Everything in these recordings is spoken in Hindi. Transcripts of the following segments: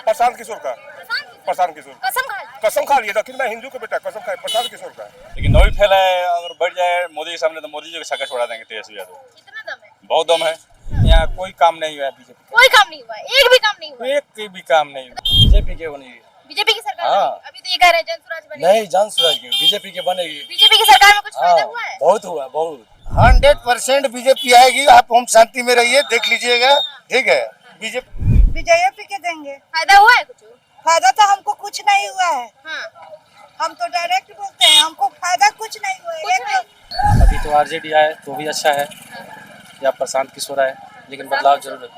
प्रशांत किशोर का। प्रशांत किशोर कसम खा लिया था कि मैं हिंदू का बेटा, कसम खा। प्रशांत किशोर का। लेकिन नौ ही फैला है, अगर बढ़ जाए मोदी के सामने तो मोदी जी को छक्का छोड़ा देंगे तेजस्वी यादव। कितना दम है? बहुत दम है। यहाँ कोई काम नहीं हुआ है बीजेपी कोई काम नहीं हुआ, एक भी काम नहीं हुआ। एक भी काम नहीं हुआ। बीजेपी के बनेगी। बीजेपी की सरकार हाँ। बनेगी। अभी तो ये कह रहे हैं जन स्वराज बनेगी। नहीं, जन स्वराज की बीजेपी के बनेगी। बीजेपी की सरकार में कुछ हाँ, फायदा हुआ है? बहुत हुआ, बहुत। 100% बीजेपी आएगी। आप हम शांति में रहिए, देख लीजिएगा, ठीक है। बीजेपी के देंगे। फायदा हुआ है कुछ? फायदा तो हमको कुछ नहीं हुआ है। हाँ। हम तो डायरेक्ट बोलते हैं, हमको फायदा कुछ नहीं हुआ है। अभी तो आरजेडी आए तो भी अच्छा है, या प्रशांत किशोर आए, लेकिन बदलाव जरूर है।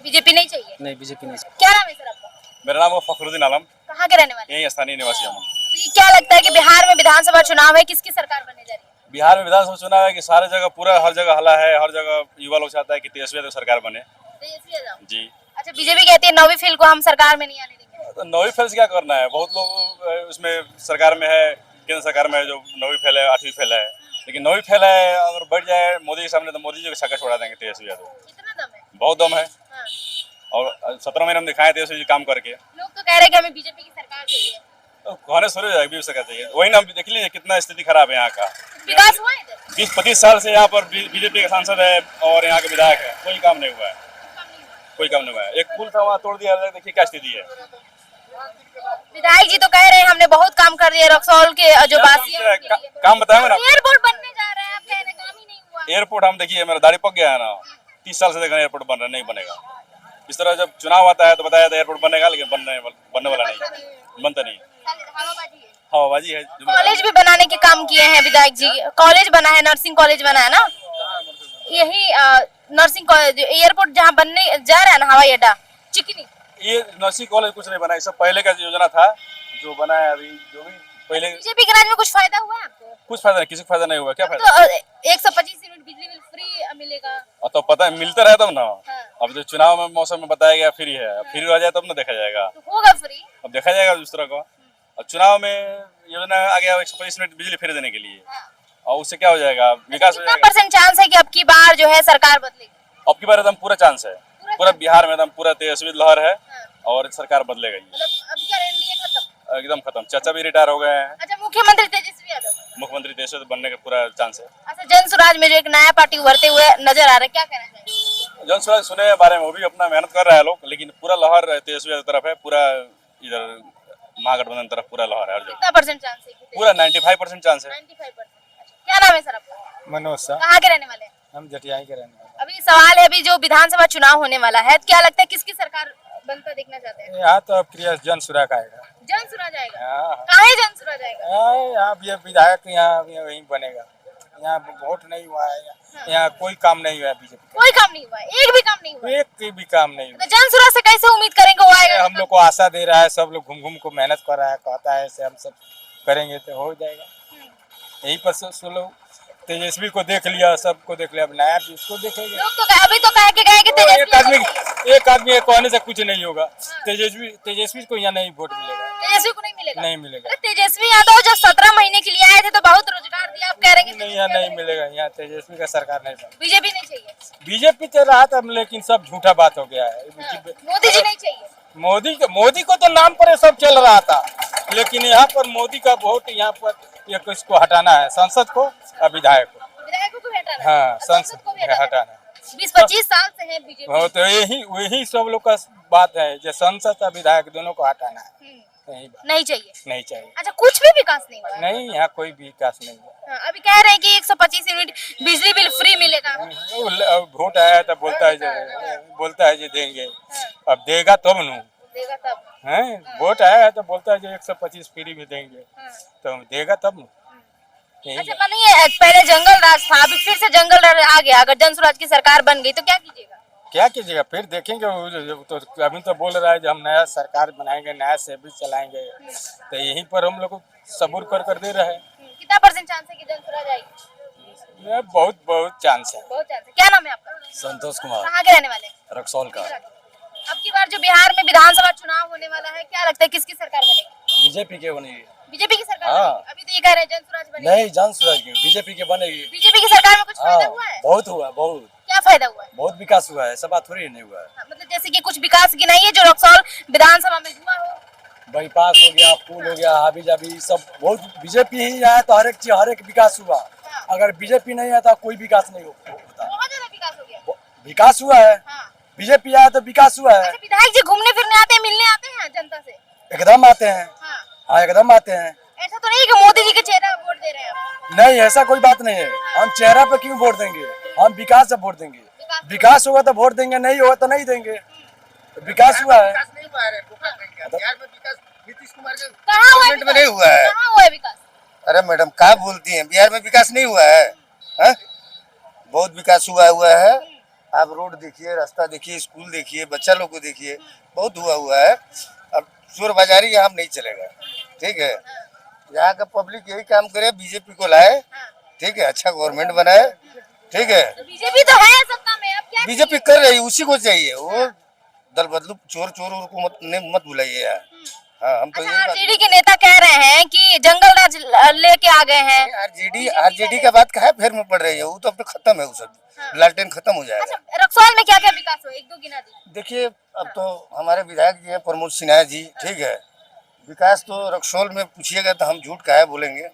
बीजेपी नहीं चाहिए? नहीं, बीजेपी नहीं। क्या नाम है सर आपका? मेरा नाम है फखरुद्दीन आलम। कहाँ के रहने वाले? यही स्थानीय निवासी हम। तो ये क्या लगता है कि बिहार में विधानसभा चुनाव है, किसकी सरकार बनने जा रही है? बिहार में विधानसभा चुनाव है कि सारे जगह पूरा हर जगह हल्ला है, हर जगह युवा लोग चाहता है कि तेजस्वी यादव सरकार बने। तेजस्वी यादव जी। अच्छा, बीजेपी कहती है नौवीं फेल को हम सरकार में नहीं आने देंगे। तो नौवीं फेल से क्या करना है? बहुत लोग उसमें सरकार में है, केंद्र सरकार में है, जो नौवीं फेल है, 8वीं फेल है। लेकिन नौवीं फेल है, अगर बढ़ जाए मोदी के सामने तो मोदी जी को छक्का छोड़ा देंगे तेजस्वी यादव। कितना दम है? बहुत दम है। हाँ। और 17 महीने हम दिखाए तेजस्वी जी काम करके। लोग तो कह रहे हैं कि हमें बीजेपी की सरकार चाहिए। तो कहने शुरू हो जाएगी बीजेपी सरकार चाहिए। वही ना, देख लीजिए कितना स्थिति खराब है यहाँ का। विकास हुआ है इधर? 20-25 साल से यहाँ पर बीजेपी का सांसद है और यहाँ के विधायक है, कोई काम नहीं हुआ है। कोई काम नहीं हुआ है। एक पुल था वहाँ तोड़ दिया, देखिए क्या स्थिति है। विधायक जी तो कह रहे हैं हमने बहुत काम कर दिया रक्सौल के जो बासी हैं उनके लिए। काम बताएंगे ना। एयरपोर्ट बनने जा रहा है, आप कह रहे हैं काम ही नहीं हुआ। एयरपोर्ट हम देखिए, मेरा दाढ़ी पक गया है ना, 30 साल से देख रहे हैं एयरपोर्ट बन रहा नहीं बनेगा। इस तरह जब चुनाव आता है तो बताया था एयरपोर्ट बनेगा, लेकिन बनने वाला नहीं, बनता नहीं। हवाबाजी है। कॉलेज भी बनाने के काम किए हैं विधायक जी। कॉलेज बना है, नर्सिंग कॉलेज बना है ना, यही नर्सिंग कॉलेज। एयरपोर्ट जहाँ बनने जा रहा है ना, हवाई अड्डा चिकनी, ये नर्सिंग कॉलेज कुछ नहीं बना, ये सब पहले का योजना था जो बना है। अभी जो भी पहले बीजेपी के राज में कुछ फायदा हुआ है आपको? कुछ फायदा नहीं, किसी को फायदा नहीं हुआ। क्या फायदा? तो 125 यूनिट बिजली बिल फ्री मिलेगा। तो पता है, मिलता रहे तब ना। हाँ। अब जो चुनाव में मौसम में बताया गया फ्री है, फ्री हो जाए तब ना देखा जाएगा। तो होगा फ्री, अब देखा जाएगा दूसरा को। अब चुनाव में योजना आ गया 125 यूनिट बिजली फ्री देने के लिए, और उससे क्या हो जाएगा? विकास हो कितना जाएगा। % चांस है कि अब की बार जो है सरकार बदलेगी? अब की बार एकदम पूरा चांस है, पूरा बिहार में एकदम पूरा तेजस्वी लहर है और सरकार बदलेगा ही। मतलब अब क्या एनडीए खत्म? एकदम खत्म। चाचा भी रिटायर हो गए हैं। अच्छा, मुख्यमंत्री तेजस्वी यादव, मुख्यमंत्री तेजस्वी बनने का पूरा चांस है। अच्छा, जन स्वराज में जो एक नया पार्टी उभरते हुए नजर आ रहा है, क्या कहना चाहिए? जन स्वराज सुने के बारे में वो भी अपना मेहनत कर रहा है लोग, लेकिन पूरा लहर तेजस्वी यादव तरफ है, पूरा इधर महागठबंधन तरफ पूरा लहर है। कितना % चांस है? पूरा 95% चांस है। 95%। क्या नाम है सर आपका? मनोज सर, कहाँ के रहने वाले हैं? हम जटियाई के रहने वाले। अभी सवाल है, अभी जो विधानसभा चुनाव होने वाला है, क्या लगता है किसकी सरकार बनता देखना चाहते हैं? यहाँ तो अब क्रिया जन स्वराज आएगा। जन स्वराज आएगा। हाँ। कहाँ है जन स्वराज आएगा? यहाँ भी विधायक यहाँ वहीं बनेगा। यहाँ वोट नहीं हुआ है, यहाँ कोई काम नहीं हुआ है बीजेपी कोई काम नहीं हुआ, एक भी काम नहीं हुआ। एक भी काम नहीं हुआ। तो जन स्वराज से कैसे उम्मीद करेंगे वो आएगा? हम लोग को आशा दे रहा है, सब लोग घूम घूम को मेहनत कर रहा है, कहता है ऐसे हम सब करेंगे तो हो जाएगा। यही पर सब लोग तेजस्वी को देख लिया, सबको देख लिया, अब नया भी उसको देखेंगे। लोग तो अभी तो कह के गए कि एक आदमी ये कहने से कुछ नहीं होगा। तेजस्वी को यहाँ नहीं वोट मिलेगा। तेजस्वी को नहीं मिलेगा? नहीं मिलेगा। तेजस्वी यादव जो 17 महीने के लिए आए थे तो बहुत रोजगार दिया, आप कह रहे हैं नहीं, यहाँ नहीं मिलेगा। यहाँ तेजस्वी का सरकार नहीं बनेगा। बीजेपी नहीं चाहिए? बीजेपी चल रहा था, लेकिन सब झूठा बात हो गया है। मोदी जी नहीं चाहिए? मोदी को तो नाम पर सब चल रहा था, लेकिन यहाँ पर मोदी का वोट यहाँ पर ये किसको हटाना है? संसद को और विधायक को। विधायकों को भी हटाना है? हाँ, संसद को हटाना है। 20-25 साल से है बीजेपी। तो यही सब लोग का बात है, जो संसद और विधायक दोनों को हटाना है। यही बात नहीं चाहिए? नहीं चाहिए। अच्छा, कुछ भी विकास नहीं हुआ? नहीं, यहाँ कोई भी विकास नहीं हुआ। हाँ, अभी कह रहे हैं कि 125 यूनिट बिजली बिल फ्री मिलेगा। वोट आया तो बोलता है जो देंगे, अब देगा तब न देगा तब है। वोट आया है तो बोलता है जो 125 फ्री भी देंगे, तो देगा तब न। अच्छा, मानिए पहले जंगल राज था, अभी फिर से जंगल राज आ गया, अगर जन स्वराज की सरकार बन गई तो क्या कीजिएगा? क्या कीजिएगा? फिर देखेंगे। तो अभी तो बोल रहा है जो हम नया सरकार बनाएंगे, नया सेविंग चलाएंगे, तो यहीं पर हम लोग को सबूर कर दे रहे हैं। कितना % चांस है कि जन स्वराज आएगी? बहुत चांस है। बहुत चांस है। क्या नाम है आपका? संतोष कुमार, कहाँ के रहने वाले? रक्सौल का। अब की बार जो बिहार में विधानसभा चुनाव होने वाला है, क्या लगता है किसकी सरकार बनेगी? बीजेपी के बनेगी। बीजेपी की सरकार हाँ। बनेगी? अभी तो ये कह रहे हैं जन स्वराज बनेगी। नहीं, जन स्वराज की बीजेपी के बनेगी। बीजेपी की सरकार में कुछ फायदा हुआ है? बहुत हुआ, बहुत। क्या फायदा हुआ है? बहुत विकास हुआ है, सब बात थोड़ी नहीं हुआ है। मतलब जैसे कि कुछ विकास गिनाइए जो रक्सौल विधानसभा में हुआ हो? बाईपास हो गया, पुल हो गया, हाबी जाबी सब बहुत बीजेपी ही आया तो हर एक चीज हर एक विकास हुआ। अगर बीजेपी नहीं आता कोई विकास नहीं होता। बहुत ज्यादा विकास हो गया। विकास हुआ है, हाँ। बीजेपी आया तो विकास हुआ है। अच्छा, विधायक जी घूमने फिरने आते हैं, मिलने आते हैं जनता से? एकदम आते हैं। हाँ। हाँ एकदम आते हैं। ऐसा तो नहीं कि मोदी जी के चेहरे पर वोट दे रहे हैं आप? नहीं ऐसा कोई बात नहीं है। हम चेहरा पे क्यों वोट देंगे, हम विकास से वोट देंगे। विकास होगा तो वोट देंगे, नहीं होगा तो नहीं देंगे। विकास हुआ है। बिहार में विकास नीतीश कुमार के कहाँ हुआ है गवर्नमेंट में नहीं हुआ है। कहाँ हुआ है विकास? अरे मैडम क्या बोलती हैं, बिहार में विकास नहीं हुआ है, हा? बहुत विकास हुआ है। आप रोड देखिए, रास्ता देखिए, स्कूल देखिए, बच्चा लोग को देखिए, बहुत हुआ है। अब चोर बाजारी यहाँ नहीं चलेगा, ठीक है। यहाँ का पब्लिक यही काम करे, बीजेपी को लाए, ठीक है, अच्छा गवर्नमेंट बनाए, ठीक है। बीजेपी तो है सत्ता में, अब क्या? बीजेपी कर रही है, उसी को चाहिए। वो दल बदलू चोर को मत बुलाइए यार। हाँ, हम तो अच्छा, यही बात आरजेडी के नेता कह रहे हैं कि जंगल राज लेके आ गए हैं। आरजेडी का बात कहा फिर में पड़ रही है, वो तो अब तो खत्म है, वो सब लालटेन खत्म हो जाएगा। अच्छा, रक्सौल में क्या क्या विकास हुआ, एक दो गिना दीजिए। देखिए अब तो हमारे विधायक जी हैं प्रमोद सिन्हा जी, ठीक है। विकास तो रक्सौल में पूछिएगा तो हम झूठ काहे बोलेंगे।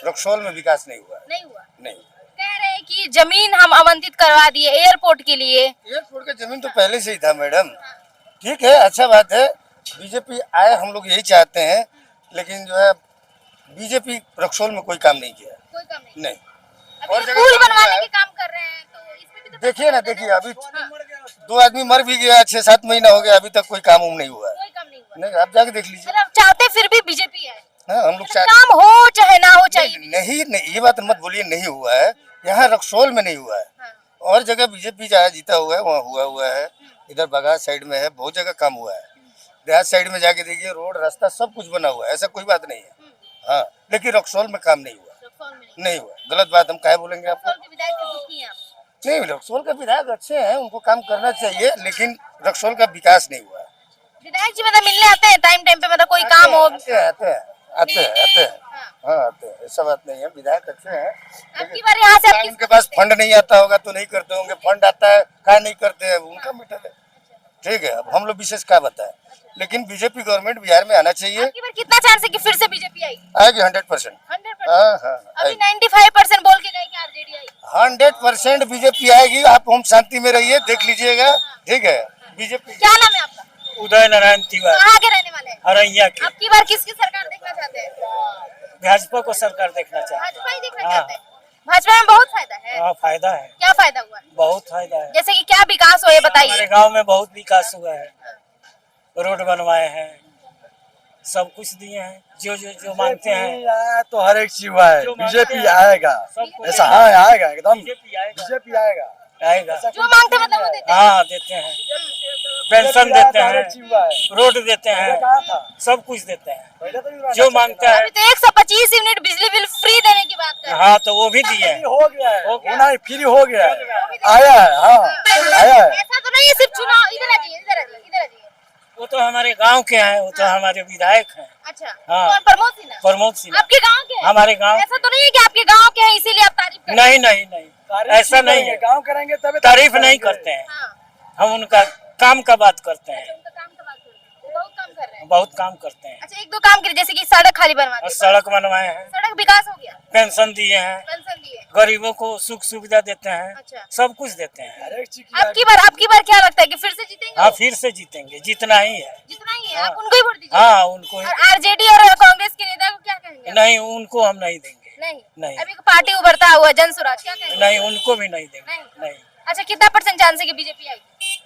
रक्सौल में विकास नहीं हुआ। नहीं हुआ? नहीं। कह रहे हैं कि जमीन हम आवंटित करवा दिए एयरपोर्ट के लिए। एयरपोर्ट का जमीन तो पहले से ही था मैडम, ठीक है, अच्छा बात है। बीजेपी आए, हम लोग यही चाहते हैं, लेकिन जो है बीजेपी रक्सौल में कोई काम नहीं किया। कोई काम नहीं। नहीं। अभी और जगह पुल काम बनवाने हुआ है। के काम कर रहे हैं, तो इसमें भी तो देखिए ना, देखिए अभी 2 आदमी मर भी गया, 6-7 महीना हो गया, अभी तक कोई काम नहीं हुआ है। कोई काम नहीं हुआ। नहीं, आप जाके देख लीजिए। मतलब चाहते फिर भी बीजेपी है? हाँ, हम लोग मतलब चाहते काम हो चाहे ना हो चाहिए। नहीं, ये बात मत बोलिए नहीं हुआ है। यहाँ रक्सौल में नहीं हुआ है, और जगह बीजेपी जहाँ जीता हुआ है वहाँ हुआ है। इधर बघा साइड में है, बहुत जगह काम हुआ है। देहात साइड में जाके देखिए, रोड रास्ता सब कुछ बना हुआ है, ऐसा कोई बात नहीं है। हाँ, लेकिन रक्सौल में काम नहीं हुआ। नहीं हुआ, गलत बात हम काहे बोलेंगे आपको। नहीं, रक्सौल के विधायक अच्छे हैं, उनको काम करना चाहिए, लेकिन रक्सौल का विकास नहीं हुआ है। विधायक जी मतलब मिलने आते हैं टाइम टाइम पे, मतलब कोई काम हो? आते हैं। हाँ आते हैं, ऐसा बात नहीं है, विधायक अच्छे हैं। आपकी बार यहाँ से आपकी उनके पास फंड नहीं आता होगा तो नहीं करते होंगे, फंड आता है क्या नहीं करते हैं, उनका मैटर है, ठीक है। अब हम लोग विशेष क्या बताएं, लेकिन बीजेपी गवर्नमेंट बिहार में आना चाहिए। आपकी बार कितना चांस है कि फिर से बीजेपी आएगी? आएगी 100%। 100%? हाँ, अभी 95% बोल के गए कि आरजेडी आएगी। 100% बीजेपी आएगी। आप हम शांति में रहिए, देख लीजिएगा, ठीक है। बीजेपी। क्या नाम है आपका? उदय नारायण तिवारी, कहाँ के रहने वाले हैं? हरैया के। आपकी बार किसकी सरकार देखना चाहते हैं? भाजपा को सरकार देखना चाहिए। भाजपा ही देखना चाहते हैं। भाजपा में बहुत फायदा है। हाँ फायदा है, क्या फायदा हुआ है? बहुत फायदा है। जैसे कि क्या विकास हो ये बताइए। हमारे गांव में बहुत विकास हुआ है, रोड बनवाए हैं, सब कुछ दिए हैं, जो मांगते हैं। तो हर एक चीज हुआ है, जो मांगते बीजेपी हैं, आएगा सब कुछ ऐसा। हाँ आएगा एकदम, बीजेपी आएगा। जो मांगते मतलब वो देते हैं। हाँ देते हैं, पेंशन देते हर एक हैं, चीज हुआ है। रोड देते पहले हैं, कहाँ था? सब कुछ देते हैं, पहले तो जो मांगता है। अभी तो 125 यूनिट बिजली बिल फ्री देने की बात कर रहे हैं। हाँ तो वो भी दिए हैं। हो गया है, हो गया। होना ही फ्री हो गया है, आया है। हाँ आया है। ऐसा तो नहीं है सिर्फ चुनाव। इधर आ जाइए। वो तो हमारे गांव के हैं, वो तो हमारे विधायक हैं। अच्छा, हाँ। कौन? प्रमोद सिन्हा? प्रमोद सिन्हा आपके गांव के हैं? हमारे गांव। ऐसा तो नहीं है कि आपके गांव के हैं इसीलिए आप तारीफ कर रहे हैं? नहीं, ऐसा नहीं है। गाँव करेंगे तभी तारीफ नहीं करते हैं, हाँ। हम उनका काम का बात करते हैं। उनका काम का बात करो, वो बहुत काम कर रहे हैं। बहुत काम करते हैं। अच्छा, एक दो काम करे, जैसे कि सड़क खाली बनवा और दी। सड़क बनवाए हैं, सड़क विकास हो गया, पेंशन दिए हैं, पेंशन दिए। गरीबों को सुख सुविधा देते हैं, अच्छा। सब कुछ देते हैं। हर एक चीज आपकी बार क्या लगता है कि फिर से जीतेंगे? हाँ फिर से जीतेंगे, जीतना ही है। जितना ही है आप उनको ही वोट दीजिए। हाँ उनको ही। और आरजेडी और कांग्रेस के नेता को क्या कहेंगे आप? नहीं उनको हम नहीं देंगे। नहीं। अभी पार्टी उभरता हुआ जन स्वराज, क्या कहेंगे? नहीं उनको भी नहीं देंगे। नहीं। अच्छा, कितना % चांस है कि बीजेपी आएगी?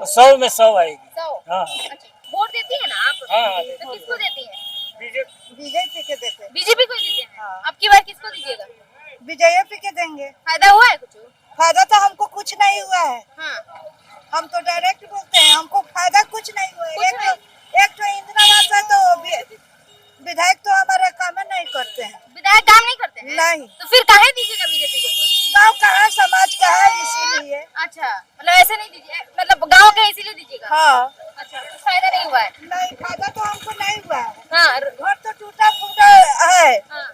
100 में 100 आएगी। 100? हाँ। अच्छा, वोट देती है ना आप? हाँ, तो किसको देती है? बीजेपी के देते, बीजेपी को दीजिए। आपकी बार किसको दीजिएगा? बीजेपी के देंगे। फायदा हुआ है कुछ? फायदा तो हमको कुछ नहीं हुआ है, हाँ। हम तो डायरेक्ट बोलते हैं, हमको फायदा कुछ नहीं हुआ है। एक तो इंदिरा आवास है, तो विधायक तो हमारे काम नहीं करते हैं। विधायक काम नहीं करते हैं? नहीं। तो फिर काहे दीजिएगा बीजेपी को? गाँव का है, समाज का है, इसीलिए। अच्छा, मतलब ऐसे नहीं दीजिए, मतलब गांव का इसीलिए दीजिएगा। हाँ। अच्छा, तो फायदा नहीं हुआ है? नहीं, फायदा तो हमको नहीं हुआ है। हाँ। घर तो टूटा फूटा है। हाँ।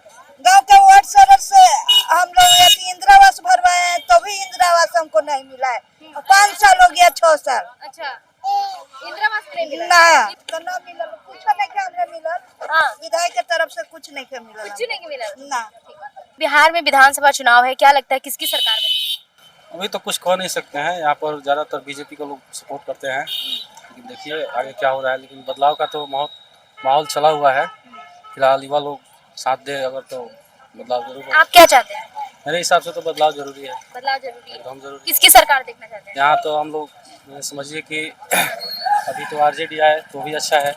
गांव के वार्ड सदस्य से हम लोग इंदिरा आवास भरवाए हैं, तो भी इंदिरा आवास हमको नहीं मिला है। 5 साल हो गया, 6 साल। अच्छा, इंदिरा आवास नहीं मिला ना तो ना मिलल, कुछ नहीं के हमरे मिलल। हाँ विधायक के तरफ से कुछ नहीं के मिलल। कुछ नहीं मिला ना बिहार में विधानसभा चुनाव है, क्या लगता है किसकी सरकार बनेगी? अभी तो कुछ कह नहीं सकते हैं, यहाँ पर ज़्यादातर बीजेपी को लोग सपोर्ट करते हैं, लेकिन देखिए आगे क्या हो रहा है। लेकिन बदलाव का तो माहौल चला हुआ है, फिलहाल युवा लोग साथ दे अगर तो बदलाव जरूर हो। आप क्या चाहते हैं? मेरे हिसाब से तो बदलाव जरूरी है, बदलाव जरूरी है। एकदम जरूरी। किसकी सरकार देखना चाहते हैं? यहाँ तो हम लोग समझिए कि अभी तो आरजेडी आए तो भी अच्छा है,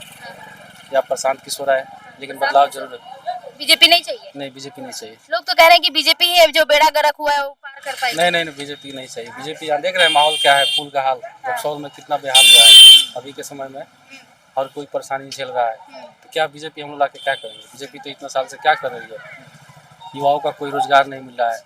या प्रशांत किशोर आए, लेकिन बदलाव जरूर है। बीजेपी नहीं चाहिए? नहीं, बीजेपी नहीं चाहिए। लोग तो कह रहे हैं कि बीजेपी है जो बेड़ा गर्क हुआ है वो पार कर पाएगी। नहीं, बीजेपी नहीं चाहिए। बीजेपी यहाँ देख रहे हैं माहौल क्या है, फूल का हाल रक्सौल में कितना बेहाल हुआ है अभी के समय में, हर कोई परेशानी झेल रहा है। तो क्या बीजेपी हम लोग ला के क्या करेंगे? बीजेपी तो इतना साल से क्या कर रही है? युवाओं का कोई रोजगार नहीं मिल रहा है,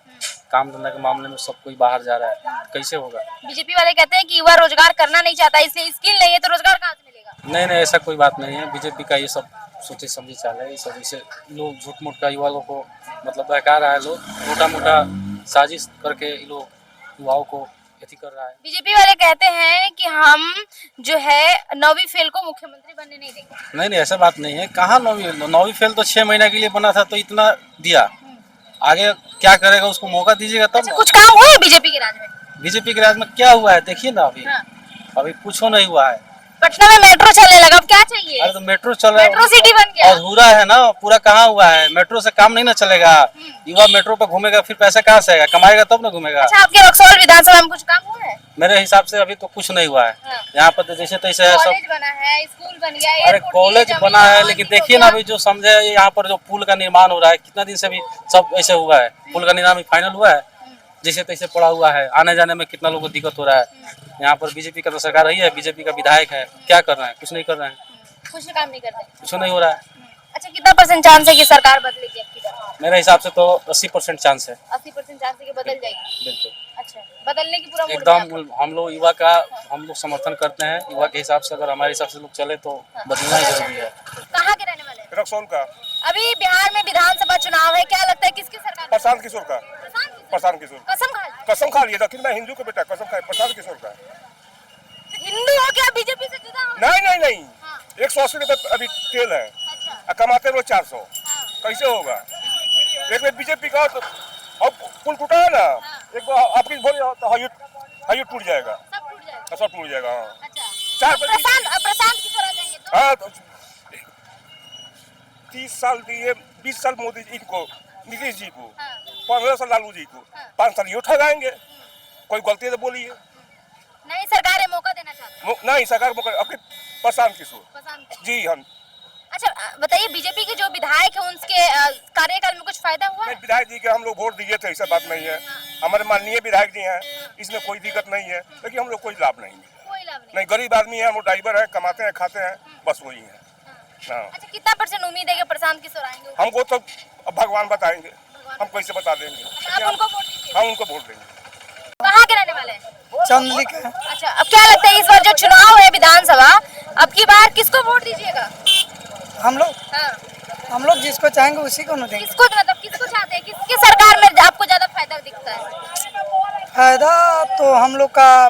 काम धंधा के मामले में सब कोई बाहर जा रहा है, कैसे होगा? बीजेपी वाले कहते हैं कि युवा रोजगार करना नहीं चाहता, इसलिए स्किल नहीं है तो रोजगार कहाँ से मिलेगा? नहीं, ऐसा कोई बात नहीं है। बीजेपी का ये सब सोचे समझे चाल है, इस वजह से लोग झूठ मूठ का युवा लोग को मतलब बहका रहा है, लोग मोटा साजिश करके ये लोग युवाओं को यति कर रहा है। बीजेपी वाले कहते हैं कि हम जो है 9वीं फेल को मुख्यमंत्री बनने नहीं देंगे। नहीं, ऐसा बात नहीं है। कहाँ 9वीं फेल तो 6 महीने के लिए बना था, तो इतना दिया, आगे क्या करेगा उसको मौका दीजिएगा तब। अच्छा, कुछ काम हुआ है बीजेपी के राज में? बीजेपी के राज में क्या हुआ है देखिए ना, अभी कुछ नहीं हुआ है। पटना में मेट्रो चलने लगा, अब क्या चाहिए? अरे तो मेट्रो चल रहा है, मेट्रो सिटी बन गया। अधूरा है ना, पूरा कहाँ हुआ है? मेट्रो से काम नहीं ना चलेगा। युवा मेट्रो पे घूमेगा फिर पैसा कहाँ से आएगा? कमाएगा तब ना घूमेगा। अच्छा, आपके रक्सौल विधानसभा में कुछ काम हुआ है? मेरे हिसाब से अभी तो कुछ नहीं हुआ है। यहाँ पर तो जैसे तैसे है सब। कॉलेज बना है, स्कूल बन गया, अरे एयरपोर्ट कॉलेज की बना है, जमीन लेकिन हो देखिए गया। ना अभी जो समझे यहाँ पर जो पुल का निर्माण हो रहा है, कितना दिन से अभी सब ऐसे हुआ है, पुल का निर्माण फाइनल हुआ है, जैसे तैसे पड़ा हुआ है, आने जाने में कितना लोगों को दिक्कत हो रहा है। यहाँ पर बीजेपी का तो सरकार रही है, बीजेपी का विधायक है, क्या कर रहे हैं? कुछ नहीं कर रहे हैं, कुछ काम नहीं करते। कुछ नहीं हो रहा है। अच्छा, कितना % चांस है कि सरकार बदलेगी आपकी बार? मेरे हिसाब से तो 80% चांस है। 80% चांस है कि बदल जाएगी। बिल्कुल, अच्छा, बदलने की पूरा मूड एकदम। में आप? हम लोग युवा का हम लोग समर्थन करते हैं। युवा के हिसाब से अगर हमारे हिसाब से लोग चले तो बदलना ही जरूरी है। कहाँ के रहने वाले हैं? रक्सौल का। अभी बिहार में विधानसभा चुनाव है, क्या लगता है किसकी सरकार? प्रशांत किशोर का। प्रशांत किशोर कसम खा ली? लेकिन मैं हिंदू का बेटा, कसम खाए प्रशांत किशोर का। हिंदू हो क्या बीजेपी से जुदा हो? नहीं, 180 रुपए अभी तेल है, अच्छा, कमाते लोग 400, कैसे होगा? एक बार बीजेपी का तो अब पुल टूटा है ना, एक बार आपकी बोली तो हाई टूट जाएगा, सब टूट जाएगा। सब टूट जाएगा। हाँ, अच्छा, प्रशांत किशोर आ जाएंगे तो? हाँ, 30 साल दिए, 20 साल मोदी जी को, नीतीश जी को, 15 साल लालू जी को, 5 साल ये उठा जाएंगे। कोई गलती तो बोलिए। नई सरकार है, मौका देना चाहते हैं? नहीं, सरकार को अपने प्रशांत किशोर प्रशांत। जी। हम अच्छा, बताइए बीजेपी के जो विधायक है उनके कार्यकाल में कुछ फायदा हुआ है? विधायक जी के हम लोग वोट दिए थे, ऐसा बात नहीं है। हमारे माननीय विधायक जी हैं, इसमें कोई दिक्कत नहीं है, लेकिन हम लोग कोई लाभ नहीं मिला। कोई लाभ नहीं, गरीब आदमी है, हम लोग ड्राइवर है, कमाते हैं, खाते हैं, बस वही है। हाँ। अच्छा, कितना % उम्मीद है कि प्रशांत किशोर आएंगे? हमको तो अब भगवान बताएंगे, हम कैसे बता देंगे। आप उनको वोट दीजिए। हम उनको वोट देंगे। कहाँ के रहने वाले हैं? चंदली का। अच्छा, अब क्या लगता है इस बार जो चुनाव है विधानसभा, अब की बार किसको वोट दीजिएगा? हम लोग हाँ, जिसको चाहेंगे उसी को न देंगे। किसको मतलब किसको चाहते हैं? किसकी सरकार में आपको ज्यादा फायदा दिखता है? फायदा तो हम लोग का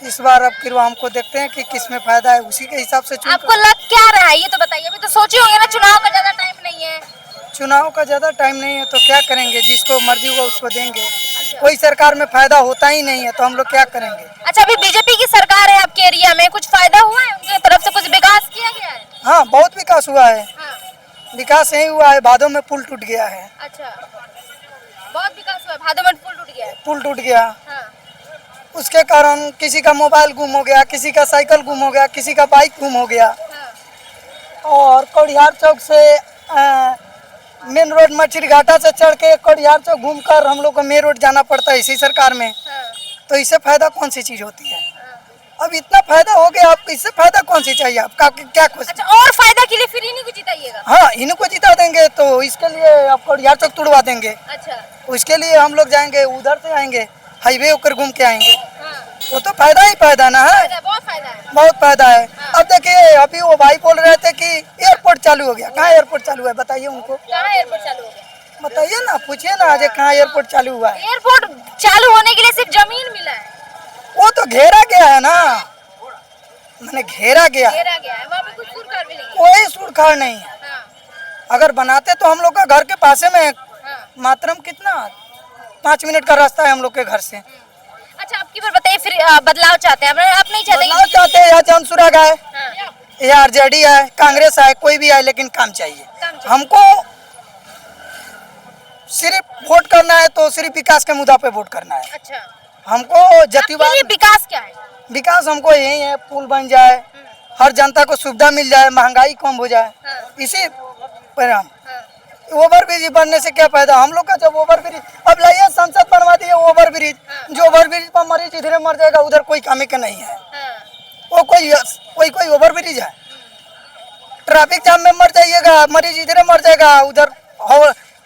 इस बार अब फिर हमको देखते हैं कि किस में फायदा है, उसी के हिसाब से आपको लग क्या रहा है ये तो बताइए। अभी तो सोचे होंगे ना, चुनाव का ज्यादा टाइम नहीं है। चुनाव का ज्यादा टाइम नहीं है तो क्या करेंगे, जिसको मर्जी होगा उसको देंगे। कोई सरकार में फायदा होता ही नहीं है तो हम लोग क्या करेंगे। अच्छा, अभी बीजेपी की सरकार है आपके एरिया में, कुछ फायदा हुआ है उनके तरफ से? कुछ विकास किया गया है? हाँ, बहुत विकास हुआ है। हाँ। विकास यही हुआ है, भादों में पुल टूट गया है। अच्छा, बहुत विकास हुआ है, भादों में पुल टूट गया है। पुल टूट गया, हाँ। उसके कारण किसी का मोबाइल गुम हो गया, किसी का साइकिल गुम हो गया, किसी का बाइक गुम हो गया। हाँ। और कौड़ियार चौक से मेन रोड मछली घाटा से चढ़ के कौड़ियार चौक घूमकर हम लोग को मेन रोड जाना पड़ता है इसी सरकार में। हाँ। तो इससे फायदा कौन सी चीज होती है? अब इतना फायदा हो गया, आपको इससे फायदा कौन सी चाहिए? आपका क्या खुश? अच्छा, और फायदा के लिए फिर इन्हीं को जिताइएगा? हाँ, इनको जिता देंगे तो इसके लिए आप कौड़ियार चौक तुड़वा देंगे। अच्छा। उसके लिए हम लोग जाएंगे, उधर से आएंगे, हाईवे होकर घूम के आएंगे। हाँ। वो तो फायदा ही फायदा ना है, बहुत फायदा है। बहुत फायदा है। हाँ। अब देखिए, अभी वो भाई बोल रहे थे कि एयरपोर्ट चालू हो गया। कहाँ एयरपोर्ट चालू है बताइए उनको, कहाँ एयरपोर्ट चालू हो गया? बताइए ना, पूछिए ना आज कहाँ एयरपोर्ट चालू हुआ है। एयरपोर्ट चालू होने के लिए सिर्फ जमीन मिला है। वो तो घेरा गया है ना, मैंने घेरा गया है, घेरा गया है, वहाँ पे कुछ सुरकार भी नहीं है। कोई सुरखाड़ नहीं है। हाँ, अगर बनाते तो हम लोग का घर के पासे में है, हाँ। मात्रम कितना 5 मिनट का रास्ता है हम लोग के घर से। अच्छा, आपकी बार बताइए फिर बदलाव चाहते हैं आप नहीं चाहते बदलाव चाहते हैं, या जनसुराग आए हाँ, या आरजेडी आए, कांग्रेस आए, कोई भी आए, लेकिन काम चाहिए। काम चाहिए। हमको सिर्फ वोट करना है तो सिर्फ विकास के मुद्दा पे वोट करना है। अच्छा, हमको आपके जतिवाद लिए विकास क्या है? विकास हमको यही है, पुल बन जाए, हर जनता को सुविधा मिल जाए, महंगाई कम हो जाए, हाँ, इसी पर हम हाँ, ओवर ब्रिज बनने से क्या फायदा हम लोग का। जब ओवर ब्रिज अब लाइए संसद बनवा दिए ओवर ब्रिज, जो ओवर ब्रिज पर मरीज इधर मर जाएगा, उधर कोई काम का नहीं है। हाँ, वो कोई ओवर ब्रिज है? ट्रैफिक जाम में मर जाइएगा, मरीज इधर मर जाएगा, उधर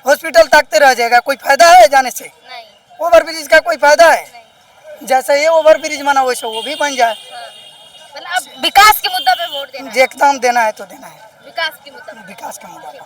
हॉस्पिटल तकते रह जाएगा, कोई फायदा है जाने से? नहीं, ओवर ब्रिज का कोई फायदा है? जैसे ये ओवर ब्रिज बना वैसे वो भी बन जाए। मतलब अब विकास के मुद्दा पे वोट देना है, एकदम देना है तो देना है, विकास के मुद्दा पे। विकास के मुद्दा पर।